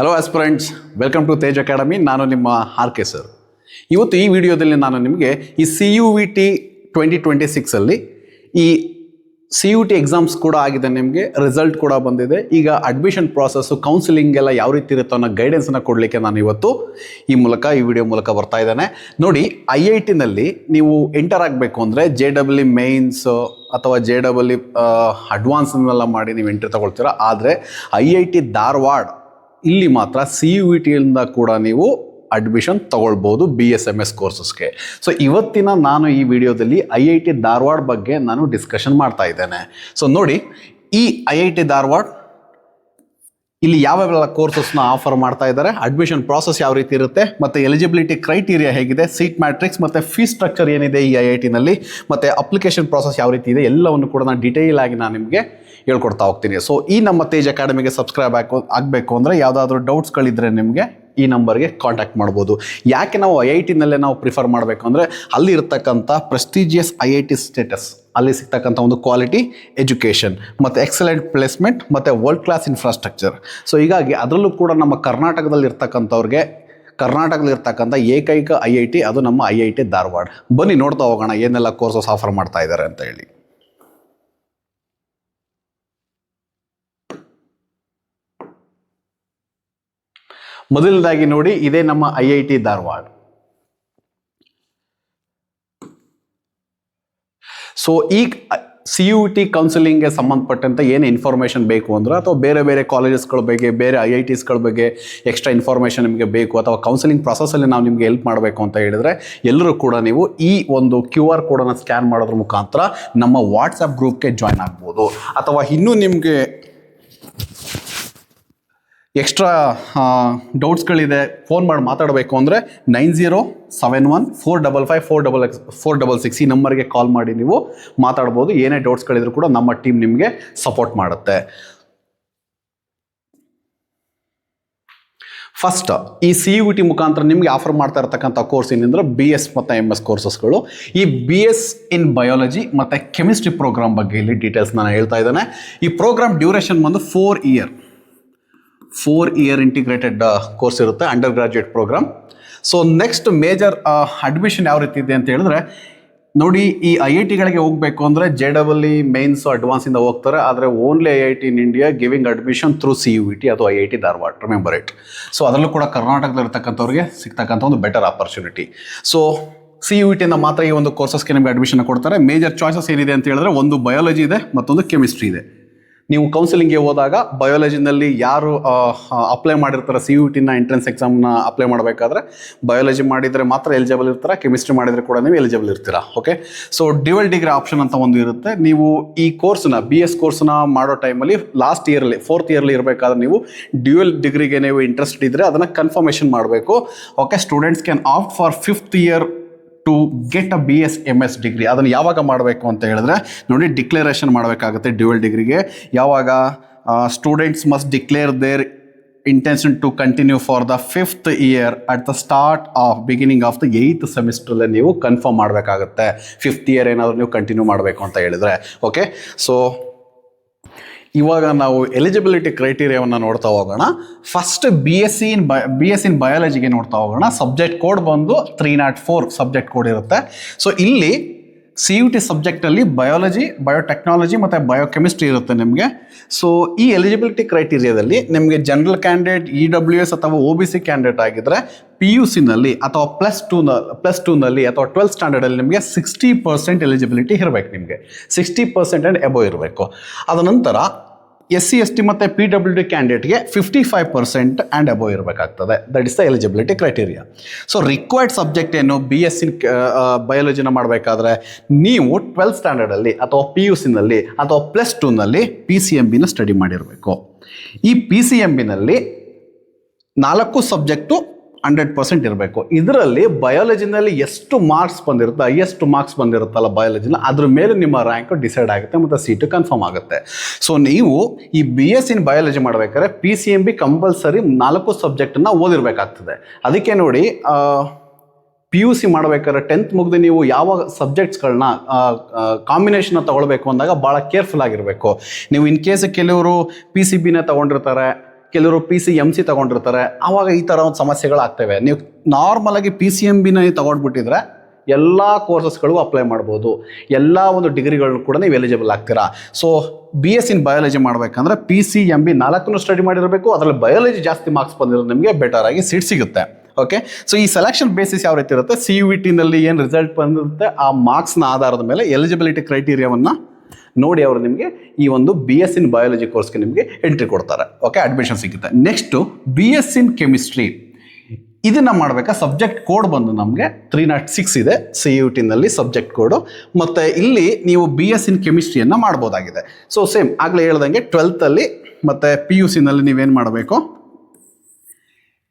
Hello aspirants, welcome to Tej academy. ನಾನು ನಿಮ್ಮ R K sir. ಇವತ್ತು ಈ ವಿಡಿಯೋದಲ್ಲಿ ನಾನು ನಿಮಗೆ ಈ CUET 2026 ಈ CUET ಎಕ್ಸಾಮ್ಸ್ ಕೂಡ ಆಗಿದೆ, ನಿಮಗೆ ರಿಸಲ್ಟ್ ಕೂಡ ಬಂದಿದೆ. ಈಗ ಅಡ್ಮಿಷನ್ ಪ್ರಾಸೆಸ್ಸು, ಕೌನ್ಸಿಲಿಂಗ್ ಎಲ್ಲ ಯಾವ ರೀತಿ ಇರುತ್ತೋ ಅನ್ನೋ ಗೈಡೆನ್ಸನ್ನು ಕೊಡಲಿಕ್ಕೆ ನಾನು ಇವತ್ತು ಈ ವಿಡಿಯೋ ಮೂಲಕ ಬರ್ತಾ ಇದ್ದೇನೆ. ನೋಡಿ, IITನಲ್ಲಿ ನೀವು ಎಂಟರ್ ಆಗಬೇಕು ಅಂದರೆ JEE ಮೇನ್ಸ್ ಅಥವಾ JEE ಅಡ್ವಾನ್ಸ್ನೆಲ್ಲ ಮಾಡಿ ನೀವು ಎಂಟ್ರಿ ತಗೊಳ್ತೀರಾ. ಆದರೆ IIT ಧಾರವಾಡ ಇಲ್ಲಿ ಮಾತ್ರ CUETಯಿಂದ ಕೂಡ ನೀವು ಅಡ್ಮಿಷನ್ ತಗೊಳ್ಬೋದು BSMS ಕೋರ್ಸಸ್ಗೆ. ಸೊ ಇವತ್ತಿನ ನಾನು ಈ ವಿಡಿಯೋದಲ್ಲಿ IIT ಧಾರವಾಡ ಬಗ್ಗೆ ನಾನು ಡಿಸ್ಕಷನ್ ಮಾಡ್ತಾ ಇದ್ದೇನೆ. ಸೊ ನೋಡಿ, ಈ IIT ಧಾರವಾಡ ಇಲ್ಲಿ ಯಾವ್ಯಾವೆಲ್ಲ ಕೋರ್ಸಸ್ನ ಆಫರ್ ಮಾಡ್ತಾ ಇದ್ದಾರೆ, ಅಡ್ಮಿಷನ್ ಪ್ರಾಸೆಸ್ ಯಾವ ರೀತಿ ಇರುತ್ತೆ, ಮತ್ತು ಎಲಿಜಿಬಿಲಿಟಿ ಕ್ರೈಟೀರಿಯಾ ಹೇಗಿದೆ, ಸೀಟ್ ಮ್ಯಾಟ್ರಿಕ್ಸ್ ಮತ್ತು ಫೀಸ್ ಸ್ಟ್ರಕ್ಚರ್ ಏನಿದೆ ಈ IITನಲ್ಲಿ, ಮತ್ತು ಅಪ್ಲಿಕೇಶನ್ ಪ್ರಾಸೆಸ್ ಯಾವ ರೀತಿ ಇದೆ, ಎಲ್ಲವನ್ನು ಕೂಡ ನಾನು ಡೀಟೇಲ್ ಆಗಿ ನಾನು ನಿಮಗೆ ಹೇಳ್ಕೊಡ್ತಾ ಹೋಗ್ತೀನಿ. ಸೊ ಈ ನಮ್ಮ ತೇಜ್ ಅಕಾಡೆಮಿಗೆ ಸಬ್ಸ್ಕ್ರೈಬ್ ಆಗಬೇಕು ಅಂದರೆ ಯಾವುದಾದ್ರೂ ಡೌಟ್ಸ್ಗಳಿದ್ದರೆ ನಿಮಗೆ ಈ ನಂಬರ್ಗೆ ಕಾಂಟ್ಯಾಕ್ಟ್ ಮಾಡ್ಬೋದು. ಯಾಕೆ ನಾವು IITನಲ್ಲೇ ನಾವು ಪ್ರಿಫರ್ ಮಾಡಬೇಕು ಅಂದರೆ ಅಲ್ಲಿ ಇರ್ತಕ್ಕಂಥ ಪ್ರೆಸ್ಟೀಜಿಯಸ್ IIT ಸ್ಟೇಟಸ್, ಅಲ್ಲಿ ಸಿಗ್ತಕ್ಕಂಥ ಒಂದು ಕ್ವಾಲಿಟಿ ಎಜುಕೇಷನ್ ಮತ್ತು ಎಕ್ಸಲೆಂಟ್ ಪ್ಲೇಸ್ಮೆಂಟ್ ಮತ್ತು ವರ್ಲ್ಡ್ ಕ್ಲಾಸ್ ಇನ್ಫ್ರಾಸ್ಟ್ರಕ್ಚರ್. ಸೊ ಹೀಗಾಗಿ ಅದರಲ್ಲೂ ಕೂಡ ನಮ್ಮ ಕರ್ನಾಟಕದಲ್ಲಿ ಇರ್ತಕ್ಕಂಥ ಏಕೈಕ IIT ಅದು ನಮ್ಮ IIT ಧಾರವಾಡ. ಬನ್ನಿ ನೋಡ್ತಾ ಹೋಗೋಣ ಏನೆಲ್ಲ ಕೋರ್ಸಸ್ ಆಫರ್ ಮಾಡ್ತಾ ಇದ್ದಾರೆ ಅಂತ ಹೇಳಿ. ಮೊದಲನೇದಾಗಿ ನೋಡಿ, ಇದೇ ನಮ್ಮ IIT ಧಾರವಾಡ. ಸೊ ಈ CUET ಕೌನ್ಸಿಲಿಂಗ್ಗೆ ಸಂಬಂಧಪಟ್ಟಂತೆ ಏನು ಇನ್ಫಾರ್ಮೇಷನ್ ಬೇಕು ಅಂದ್ರೆ, ಅಥವಾ ಬೇರೆ ಬೇರೆ ಕಾಲೇಜಸ್ಗಳ ಬಗ್ಗೆ, ಬೇರೆ IITಸ್ಗಳ ಬಗ್ಗೆ ಎಕ್ಸ್ಟ್ರಾ ಇನ್ಫಾರ್ಮೇಷನ್ ನಿಮಗೆ ಬೇಕು, ಅಥವಾ ಕೌನ್ಸಿಲಿಂಗ್ ಪ್ರಾಸೆಸ್ಸಲ್ಲಿ ನಾವು ನಿಮಗೆ ಹೆಲ್ಪ್ ಮಾಡಬೇಕು ಅಂತ ಹೇಳಿದರೆ, ಎಲ್ಲರೂ ಕೂಡ ನೀವು ಈ ಒಂದು QR ಕೋಡನ್ನು ಸ್ಕ್ಯಾನ್ ಮಾಡೋದ್ರ ಮುಖಾಂತರ ನಮ್ಮ ವಾಟ್ಸಪ್ ಗ್ರೂಪ್ಗೆ ಜಾಯ್ನ್ ಆಗ್ಬೋದು. ಅಥವಾ ಇನ್ನೂ ನಿಮಗೆ ಎಕ್ಸ್ಟ್ರಾ ಡೌಟ್ಸ್ಗಳಿದೆ, ಫೋನ್ ಮಾಡಿ ಮಾತಾಡಬೇಕು ಅಂದರೆ 9071455466 ಈ ನಂಬರ್ಗೆ ಕಾಲ್ ಮಾಡಿ ನೀವು ಮಾತಾಡ್ಬೋದು. ಏನೇ ಡೌಟ್ಸ್ಗಳಿದ್ರು ಕೂಡ ನಮ್ಮ ಟೀಮ್ ನಿಮಗೆ ಸಪೋರ್ಟ್ ಮಾಡುತ್ತೆ. ಫಸ್ಟ್, ಈ CUET ಮುಖಾಂತರ ನಿಮಗೆ ಆಫರ್ ಮಾಡ್ತಾ ಇರ್ತಕ್ಕಂಥ ಕೋರ್ಸ್ ಏನಂದ್ರೆ BS ಮತ್ತು MS ಕೋರ್ಸಸ್ಗಳು. ಈ BS ಇನ್ ಬಯಾಲಜಿ ಮತ್ತು ಕೆಮಿಸ್ಟ್ರಿ ಪ್ರೋಗ್ರಾಮ್ ಬಗ್ಗೆ ಇಲ್ಲಿ ಡೀಟೇಲ್ಸ್ ನಾನು ಹೇಳ್ತಾ ಇದ್ದೇನೆ. ಈ ಪ್ರೋಗ್ರಾಮ್ ಡ್ಯೂರೇಷನ್ ಬಂದು 4 ಇಯರ್ ಇಂಟಿಗ್ರೇಟೆಡ್ ಕೋರ್ಸ್ ಇರುತ್ತೆ, undergraduate programme. So next major admission ಯಾವ ರೀತಿ ಇದೆ ಅಂತ ಹೇಳಿದ್ರೆ, ನೋಡಿ, ಈ IITಗಳಿಗೆ ಹೋಗಬೇಕು ಅಂದರೆ JEE ಮೇನ್ಸ್ ಅಡ್ವಾನ್ಸಿಂದ ಹೋಗ್ತಾರೆ. ಆದರೆ only IIT in India giving admission through CUET ಅಥವಾ IIT Dharwad, remember it. So ಅದರಲ್ಲೂ ಕೂಡ ಕರ್ನಾಟಕದಲ್ಲಿ ಇರ್ತಕ್ಕಂಥವ್ರಿಗೆ ಸಿಗ್ತಕ್ಕಂಥ ಒಂದು ಬೆಟರ್ ಆಪರ್ಚುನಿಟಿ. ಸೊ CUETಯಿಂದ ಮಾತ್ರ ಈ ಒಂದು ಕೋರ್ಸಸ್ಗೆ ನಿಮಗೆ ಅಡ್ಮಿಷನ್ ಕೊಡ್ತಾರೆ. ಮೇಜರ್ ಚಾಯ್ಸಸ್ ಏನಿದೆ ಅಂತ ಹೇಳಿದ್ರೆ, ಒಂದು ಬಯಾಲಜಿ ಇದೆ, ಮತ್ತೊಂದು ಕೆಮಿಸ್ಟ್ರಿ ಇದೆ. ನೀವು ಕೌನ್ಸಿಲಿಂಗ್ಗೆ ಹೋದಾಗ ಬಯಾಲಜಿನಲ್ಲಿ ಯಾರು ಅಪ್ಲೈ ಮಾಡಿರ್ತಾರೆ, CUETನ ಎಂಟ್ರೆನ್ಸ್ ಎಕ್ಸಾಮ್ನ ಅಪ್ಲೈ ಮಾಡಬೇಕಾದ್ರೆ ಬಯಾಲಜಿ ಮಾಡಿದರೆ ಮಾತ್ರ ಎಲಿಜಿಬಲ್ ಇರ್ತಾರೆ, ಕೆಮಿಸ್ಟ್ರಿ ಮಾಡಿದರೆ ಕೂಡ ನೀವು ಎಲಿಜಿಬಲ್ ಇರ್ತೀರಾ. Okay, so dual degree option ಅಂತ ಒಂದು ಇರುತ್ತೆ. ನೀವು ಈ ಕೋರ್ಸ್ನ BS ಕೋರ್ಸ್ನ ಮಾಡೋ ಟೈಮಲ್ಲಿ ಲಾಸ್ಟ್ ಇಯರ್ಲಿ 4th ಇಯರ್ಲಿ ಇರಬೇಕಾದ್ರೆ ನೀವು ಡ್ಯುಯಲ್ ಡಿಗ್ರಿಗೆ ನೀವು ಇಂಟ್ರೆಸ್ಟ್ ಇದ್ದರೆ ಅದನ್ನು ಕನ್ಫರ್ಮೇಷನ್ ಮಾಡಬೇಕು. Okay, students can opt for 5th year to get a BSMS degree. ಅದನ್ನು ಯಾವಾಗ ಮಾಡಬೇಕು ಅಂತ ಹೇಳಿದ್ರೆ, ನೋಡಿ, ಡಿಕ್ಲೇರೇಷನ್ ಮಾಡಬೇಕಾಗುತ್ತೆ ಡ್ಯುಯಲ್ ಡಿಗ್ರಿಗೆ. ಯಾವಾಗ students must declare their intention to continue for the 5th year at the beginning of the 8th ಸೆಮಿಸ್ಟ್ರಲ್ಲೇ ನೀವು ಕನ್ಫರ್ಮ್ ಮಾಡಬೇಕಾಗುತ್ತೆ. 5th ಇಯರ್ ಏನಾದರೂ ನೀವು ಕಂಟಿನ್ಯೂ ಮಾಡಬೇಕು ಅಂತ ಹೇಳಿದರೆ. ಓಕೆ, ಸೊ ಇವಾಗ ನಾವು ಎಲಿಜಿಬಿಲಿಟಿ ಕ್ರೈಟೀರಿಯಾವನ್ನು ನೋಡ್ತಾ ಹೋಗೋಣ. ಫಸ್ಟ್ BS ಇನ್ ಬಯಾಲಜಿಗೆ ನೋಡ್ತಾ ಹೋಗೋಣ. ಸಬ್ಜೆಕ್ಟ್ ಕೋಡ್ ಬಂದು 304 ಸಬ್ಜೆಕ್ಟ್ ಕೋಡ್ ಇರುತ್ತೆ. ಸೊ ಇಲ್ಲಿ CUET ಸಬ್ಜೆಕ್ಟಲ್ಲಿ ಬಯಾಲಜಿ, ಬಯೋಟೆಕ್ನಾಲಜಿ ಮತ್ತು ಬಯೋಕೆಮಿಸ್ಟ್ರಿ ಇರುತ್ತೆ ನಿಮಗೆ. ಸೊ ಈ ಎಲಿಜಿಬಿಲಿಟಿ ಕ್ರೈಟೀರಿಯಾದಲ್ಲಿ ನಿಮಗೆ ಜನರಲ್ ಕ್ಯಾಂಡಿಡೇಟ್, EWS ಅಥವಾ OBC ಕ್ಯಾಂಡಿಡೇಟ್ ಆಗಿದ್ದರೆ PUCನಲ್ಲಿ ಅಥವಾ +2ನಲ್ಲಿ ಅಥವಾ 12th ಸ್ಟ್ಯಾಂಡರ್ಡಲ್ಲಿ ನಿಮಗೆ 60% ಎಲಿಜಿಬಿಲಿಟಿ ಇರಬೇಕು. ನಿಮಗೆ 60% ಆ್ಯಂಡ್ ಎಬೋ ಇರಬೇಕು. ಅದ ನಂತರ SC ST ಮತ್ತು PWD ಕ್ಯಾಂಡಿಡೇಟ್ಗೆ 55% ಆ್ಯಂಡ್ ಎಬೋ ಇರಬೇಕಾಗ್ತದೆ. That is the eligibility criteria. So required subject ಏನು, BS ಇನ್ ಬಯಾಲಜಿನ ಮಾಡಬೇಕಾದ್ರೆ ನೀವು 12th ಸ್ಟ್ಯಾಂಡರ್ಡಲ್ಲಿ ಅಥವಾ PUCನಲ್ಲಿ ಅಥವಾ +2ನಲ್ಲಿ PCMBನ ಸ್ಟಡಿ ಮಾಡಿರಬೇಕು. ಈ PCMBನಲ್ಲಿ 4 ಸಬ್ಜೆಕ್ಟು 100% ಇರಬೇಕು. ಇದರಲ್ಲಿ ಬಯಾಲಜಿನಲ್ಲಿ ಎಷ್ಟು ಮಾರ್ಕ್ಸ್ ಬಂದಿರುತ್ತೆ, ಹೈಯೆಸ್ಟ್ ಮಾರ್ಕ್ಸ್ ಬಂದಿರುತ್ತಲ್ಲ ಬಯಾಲಜಿನ, ಅದ್ರ ಮೇಲೆ ನಿಮ್ಮ ರ್ಯಾಂಕು ಡಿಸೈಡ್ ಆಗುತ್ತೆ ಮತ್ತು ಸೀಟು ಕನ್ಫರ್ಮ್ ಆಗುತ್ತೆ. ಸೊ ನೀವು ಈ BS ಇನ್ ಬಯಾಲಜಿ ಮಾಡಬೇಕಾದ್ರೆ PCMB ಕಂಪಲ್ಸರಿ 4 ಸಬ್ಜೆಕ್ಟನ್ನು ಓದಿರಬೇಕಾಗ್ತದೆ. ಅದಕ್ಕೆ ನೋಡಿ, PUC ಮಾಡಬೇಕಾದ್ರೆ 10th ಮುಗಿದು ನೀವು ಯಾವ ಸಬ್ಜೆಕ್ಟ್ಸ್ಗಳನ್ನ ಕಾಂಬಿನೇಷನ್ನ ತೊಗೊಳ್ಬೇಕು ಅಂದಾಗ ಭಾಳ ಕೇರ್ಫುಲ್ ಆಗಿರಬೇಕು. ನೀವು ಇನ್ ಕೇಸ್ ಕೆಲವರು PCBನ ತೊಗೊಂಡಿರ್ತಾರೆ, ಕೆಲವರು PCMC ತಗೊಂಡಿರ್ತಾರೆ, ಆವಾಗ ಈ ಥರ ಒಂದು ಸಮಸ್ಯೆಗಳು ಆಗ್ತವೆ. ನೀವು ನಾರ್ಮಲಾಗಿ PCMBನ ತಗೊಂಡ್ಬಿಟ್ಟಿದ್ರೆ ಎಲ್ಲ ಕೋರ್ಸಸ್ಗಳಿಗೂ ಅಪ್ಲೈ ಮಾಡ್ಬೋದು, ಎಲ್ಲ ಒಂದು ಡಿಗ್ರಿಗಳು ಕೂಡ ನೀವು ಎಲಿಜಿಬಲ್ ಆಗ್ತೀರಾ. ಸೊ BS in ಬಯಾಲಜಿ ಮಾಡಬೇಕಂದ್ರೆ PCMB 4 ಸ್ಟಡಿ ಮಾಡಿರಬೇಕು, ಅದರಲ್ಲಿ ಬಯಾಲಜಿ ಜಾಸ್ತಿ ಮಾರ್ಕ್ಸ್ ಬಂದಿರೋ ನಿಮಗೆ ಬೆಟರ್ ಆಗಿ ಸೀಟ್ ಸಿಗುತ್ತೆ. ಓಕೆ, ಸೊ ಈ ಸೆಲೆಕ್ಷನ್ ಬೇಸಿಸ್ ಯಾವ ರೀತಿ ಇರುತ್ತೆ, CUETನಲ್ಲಿ ಏನು ರಿಸಲ್ಟ್ ಬಂದಿರುತ್ತೆ ಆ ಮಾರ್ಕ್ಸ್ನ ಆಧಾರದ ಮೇಲೆ ಎಲಿಜಿಬಿಲಿಟಿ ಕ್ರೈಟೀರಿಯಾವನ್ನು ನೋಡಿ ಅವರು ನಿಮಗೆ ಈ ಒಂದು BS in ಬಯಾಲಜಿ ಕೋರ್ಸ್ಗೆ ನಿಮಗೆ ಎಂಟ್ರಿ ಕೊಡ್ತಾರೆ. ಓಕೆ, ಅಡ್ಮಿಷನ್ ಸಿಗುತ್ತೆ. ನೆಕ್ಸ್ಟು BS in ಕೆಮಿಸ್ಟ್ರಿ, ಇದನ್ನು ಮಾಡಬೇಕಾ ಸಬ್ಜೆಕ್ಟ್ ಕೋಡ್ ಬಂದು ನಮಗೆ 306 ಇದೆ CUETನಲ್ಲಿ ಸಬ್ಜೆಕ್ಟ್ ಕೋಡು. ಮತ್ತು ಇಲ್ಲಿ ನೀವು BS in ಕೆಮಿಸ್ಟ್ರಿಯನ್ನು ಮಾಡ್ಬೋದಾಗಿದೆ. ಸೊ ಸೇಮ್ ಆಗಲೇ ಹೇಳ್ದಂಗೆ 12th ಮತ್ತು PUCನಲ್ಲಿ ನೀವೇನು ಮಾಡಬೇಕು,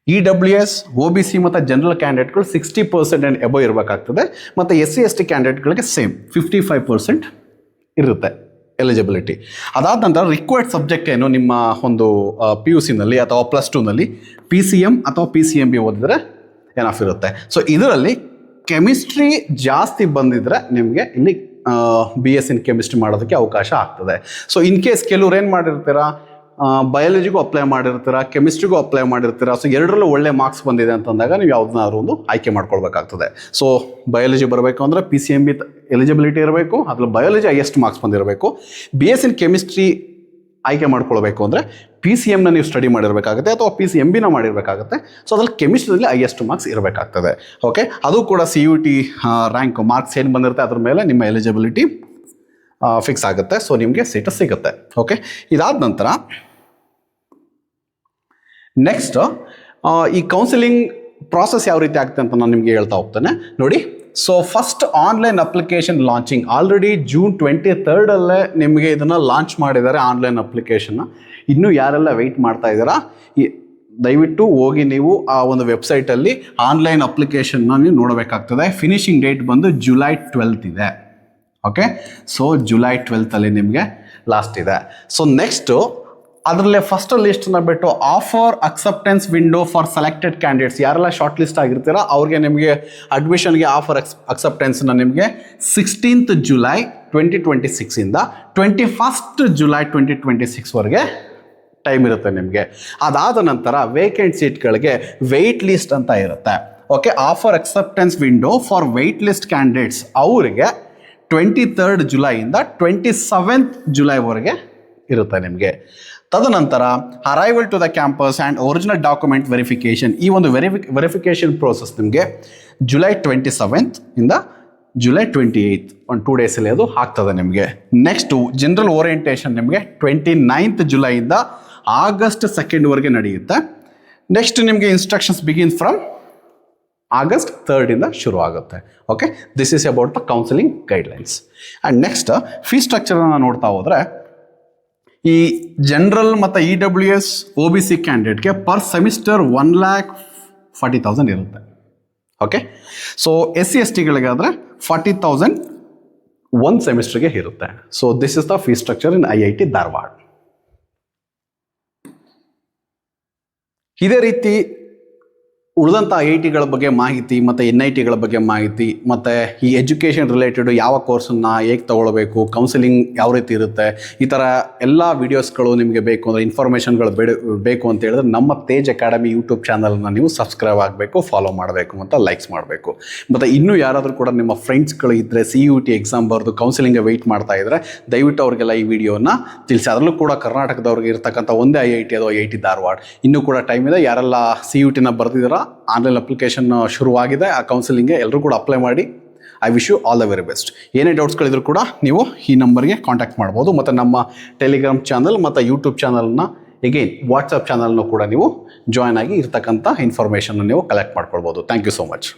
EWS, OBC ಮತ್ತು ಜನರಲ್ ಕ್ಯಾಂಡಿಡೇಟ್ಗಳು 60% ಆ್ಯಂಡ್ ಎಬೋ ಇರಬೇಕಾಗ್ತದೆ. ಮತ್ತು SC/ST ಕ್ಯಾಂಡಿಡೇಟ್ಗಳಿಗೆ ಸೇಮ್ 55% ಇರುತ್ತೆ ಎಲಿಜಿಬಿಲಿಟಿ. ಅದಾದ ನಂತರ ರಿಕ್ವೈರ್ಡ್ ಸಬ್ಜೆಕ್ಟ್ ಏನು ನಿಮ್ಮ ಒಂದು PUCನಲ್ಲಿ ಅಥವಾ +2ನಲ್ಲಿ PCM ಅಥವಾ PCMB ಓದಿದ್ರೆ ಏನಾಫ್ ಇರುತ್ತೆ. ಸೊ ಇದರಲ್ಲಿ ಕೆಮಿಸ್ಟ್ರಿ ಜಾಸ್ತಿ ಬಂದಿದ್ರೆ ನಿಮಗೆ ಇಲ್ಲಿ BS in ಕೆಮಿಸ್ಟ್ರಿ ಮಾಡೋದಕ್ಕೆ ಅವಕಾಶ ಆಗ್ತದೆ. ಸೊ ಇನ್ ಕೇಸ್ ಕೆಲವ್ರು ಏನು ಮಾಡಿರ್ತೀರಾ, ಬಯಾಲಜಿಗೂ ಅಪ್ಲೈ ಮಾಡಿರ್ತೀರಾ, ಕೆಮಿಸ್ಟ್ರಿಗೂ ಅಪ್ಲೈ ಮಾಡಿರ್ತೀರಾ. ಸೊ ಎರಡರಲ್ಲೂ ಒಳ್ಳೆ ಮಾರ್ಕ್ಸ್ ಬಂದಿದೆ ಅಂತಂದಾಗ ನೀವು ಯಾವುದನ್ನಾದ್ರೂ ಒಂದು ಆಯ್ಕೆ ಮಾಡ್ಕೊಳ್ಬೇಕಾಗ್ತದೆ. ಸೊ ಬಯಾಲಜಿ ಬರಬೇಕು ಅಂದರೆ PCMB ಎಲಿಜಿಬಿಲಿಟಿ ಇರಬೇಕು, ಅದ್ರಲ್ಲಿ ಬಯಾಲಜಿ ಹೈಯೆಸ್ಟ್ ಮಾರ್ಕ್ಸ್ ಬಂದಿರಬೇಕು. BS in ಕೆಮಿಸ್ಟ್ರಿ ಆಯ್ಕೆ ಮಾಡ್ಕೊಳ್ಬೇಕು ಅಂದರೆ PCMನ ನೀವು ಸ್ಟಡಿ ಮಾಡಿರಬೇಕಾಗುತ್ತೆ ಅಥವಾ PCMBನ ಮಾಡಿರಬೇಕಾಗುತ್ತೆ. ಸೊ ಅದ್ರಲ್ಲಿ ಕೆಮಿಸ್ಟ್ರಿಯಲ್ಲಿ ಹೈಯೆಸ್ಟ್ ಮಾರ್ಕ್ಸ್ ಇರಬೇಕಾಗ್ತದೆ. ಓಕೆ, ಅದು ಕೂಡ CUET ರ್ಯಾಂಕ್ ಮಾರ್ಕ್ಸ್ ಏನು ಬಂದಿರುತ್ತೆ ಅದ್ರ ಮೇಲೆ ನಿಮ್ಮ ಎಲಿಜಿಬಿಲಿಟಿ ಫಿಕ್ಸ್ ಆಗುತ್ತೆ. ಸೊ ನಿಮಗೆ ಸೀಟ್ ಸಿಗುತ್ತೆ. ಓಕೆ, ಇದಾದ ನಂತರ ನೆಕ್ಸ್ಟ್ ಈ ಕೌನ್ಸಿಲಿಂಗ್ ಪ್ರಾಸೆಸ್ ಯಾವ ರೀತಿ ಆಗುತ್ತೆ ಅಂತ ನಾನು ನಿಮಗೆ ಹೇಳ್ತಾ ಹೋಗ್ತೇನೆ ನೋಡಿ. So first online application launching already June 23 ನಿಮಗೆ ಇದನ್ನು ಲಾಂಚ್ ಮಾಡಿದ್ದಾರೆ ಆನ್ಲೈನ್ ಅಪ್ಲಿಕೇಶನ್ನ. ಇನ್ನೂ ಯಾರೆಲ್ಲ ವೆಯ್ಟ್ ಮಾಡ್ತಾ ಇದ್ದೀರಾ, ದಯವಿಟ್ಟು ಹೋಗಿ ನೀವು ಆ ಒಂದು ವೆಬ್ಸೈಟಲ್ಲಿ ಆನ್ಲೈನ್ ಅಪ್ಲಿಕೇಶನ್ನ ನೀವು ನೋಡಬೇಕಾಗ್ತದೆ. ಫಿನಿಶಿಂಗ್ ಡೇಟ್ ಬಂದು July 12 ಇದೆ. ಓಕೆ, ಸೊ July 12 ನಿಮಗೆ ಲಾಸ್ಟ್ ಇದೆ. ಸೊ ನೆಕ್ಸ್ಟು ಅದರಲ್ಲೇ ಫಸ್ಟ್ ಲಿಸ್ಟ್ನ ಬಿಟ್ಟು offer acceptance window for selected candidates, ಯಾರೆಲ್ಲ ಶಾರ್ಟ್ ಲಿಸ್ಟ್ ಆಗಿರ್ತೀರಾ ಅವ್ರಿಗೆ ನಿಮಗೆ ಅಡ್ಮಿಷನ್ಗೆ ಆಫರ್ ಅಕ್ಸೆಪ್ಟೆನ್ಸ್ನ ನಿಮಗೆ 16th July 2026 ಇಂದ 21st July 2026ವರೆಗೆ ಟೈಮ್ ಇರುತ್ತೆ ನಿಮಗೆ. ಅದಾದ ನಂತರ ವೇಕೆಂಟ್ ಸೀಟ್ಗಳಿಗೆ ವೆಯ್ಟ್ ಲಿಸ್ಟ್ ಅಂತ ಇರುತ್ತೆ. Okay, offer acceptance window for wait list candidates ಅವರಿಗೆ 23rd July ಇಂದ 27th July ಇರುತ್ತೆ ನಿಮಗೆ. ತದನಂತರ arrival to the campus and original document verification, ಈ ಒಂದು ವೆರಿಫಿಕೇಷನ್ ಪ್ರೋಸೆಸ್ ನಿಮಗೆ July 27th ಇಂದ July 28th, ಒಂದು 2 ಡೇಸಲ್ಲಿ ಅದು ಆಗ್ತದೆ ನಿಮಗೆ. ನೆಕ್ಸ್ಟು ಜನರಲ್ ಓರಿಯೆಂಟೇಷನ್ ನಿಮಗೆ 29th July ಇಂದ August 2nd ನಡೆಯುತ್ತೆ. ನೆಕ್ಸ್ಟ್ ನಿಮಗೆ instructions begin from August 3rd ಇಂದ ಶುರು ಆಗುತ್ತೆ. Okay, this is about the counselling guidelines. And next fee ಸ್ಟ್ರಕ್ಚರನ್ನು ನೋಡ್ತಾ ಹೋದರೆ ಈ ಜನರಲ್ ಮತ್ತು EWS OBC ಕ್ಯಾಂಡಿಡೇಟ್ಗೆ ಪರ್ ಸೆಮಿಸ್ಟರ್ 1,40,000 ಇರುತ್ತೆ. ಓಕೆ, ಸೊ SC/STಗಳಿಗಾದರೆ 40,000 ಒಂದು ಸೆಮಿಸ್ಟರ್ಗೆ ಇರುತ್ತೆ. So this is the fee structure in IIT Dharwad. ಇದೇ ರೀತಿ ಉಳಿದಂಥ IITಗಳ ಬಗ್ಗೆ ಮಾಹಿತಿ ಮತ್ತು NITಗಳ ಬಗ್ಗೆ ಮಾಹಿತಿ ಮತ್ತು ಈ ಎಜುಕೇಷನ್ ರಿಲೇಟೆಡ್ ಯಾವ ಕೋರ್ಸನ್ನು ಹೇಗೆ ತೊಗೊಳ್ಬೇಕು, ಕೌನ್ಸಿಲಿಂಗ್ ಯಾವ ರೀತಿ ಇರುತ್ತೆ, ಈ ಥರ ಎಲ್ಲ ವೀಡಿಯೋಸ್ಗಳು ನಿಮಗೆ ಬೇಕು ಅಂದರೆ ಇನ್ಫಾರ್ಮೇಷನ್ಗಳು ಬೇಕು ಅಂತ ಹೇಳಿದ್ರೆ ನಮ್ಮ ತೇಜ್ ಅಕಾಡೆಮಿ ಯೂಟ್ಯೂಬ್ ಚಾನಲ್ನ ನೀವು ಸಬ್ಸ್ಕ್ರೈಬ್ ಆಗಬೇಕು, ಫಾಲೋ ಮಾಡಬೇಕು ಮತ್ತು ಲೈಕ್ಸ್ ಮಾಡಬೇಕು. ಮತ್ತು ಇನ್ನೂ ಯಾರಾದರೂ ಕೂಡ ನಿಮ್ಮ ಫ್ರೆಂಡ್ಸ್ಗಳು ಇದ್ದರೆ CUET ಎಕ್ಸಾಮ್ ಬರೆದು ಕೌನ್ಸಿಲಿಂಗ್ಗೆ ವೆಯ್ಟ್ ಮಾಡ್ತಾ ಇದ್ದರೆ ದಯವಿಟ್ಟು ಅವ್ರಿಗೆಲ್ಲ ಈ ವಿಡಿಯೋನ ತಿಳಿಸಿ. ಅದರಲ್ಲೂ ಕೂಡ ಕರ್ನಾಟಕದವ್ರಿಗೆ ಇರ್ತಕ್ಕಂಥ ಒಂದೇ IIT ಅದು IIT ಧಾರವಾಡ. ಇನ್ನೂ ಕೂಡ ಟೈಮ್ ಇದೆ. ಯಾರೆಲ್ಲ CUETನ ಬರೆದಿದ್ದೀರಾ, ಆನ್ಲೈನ್ ಅಪ್ಲಿಕೇಶನ್ ಶುರುವಾಗಿದೆ, ಆ ಕೌನ್ಸಿಲಿಂಗ್ಗೆ ಎಲ್ಲರೂ ಕೂಡ ಅಪ್ಲೈ ಮಾಡಿ. I wish you all the very best. ಏನೇ ಡೌಟ್ಸ್ಗಳಿದ್ರು ಕೂಡ ನೀವು ಈ ನಂಬರ್ಗೆ ಕಾಂಟ್ಯಾಕ್ಟ್ ಮಾಡ್ಬೋದು. ಮತ್ತು ನಮ್ಮ ಟೆಲಿಗ್ರಾಮ್ ಚಾನಲ್ ಮತ್ತು ಯೂಟ್ಯೂಬ್ ಚಾನಲ್ನ ಎಗೈನ್ ವಾಟ್ಸಪ್ ಚಾನಲ್ನೂ ಕೂಡ ನೀವು ಜಾಯ್ನ್ ಆಗಿ ಇರ್ತಕ್ಕಂಥ ಇನ್ಫಾರ್ಮೇಷನ್ನ ನೀವು ಕಲೆಕ್ಟ್ ಮಾಡ್ಕೊಳ್ಬೋದು. Thank you so much.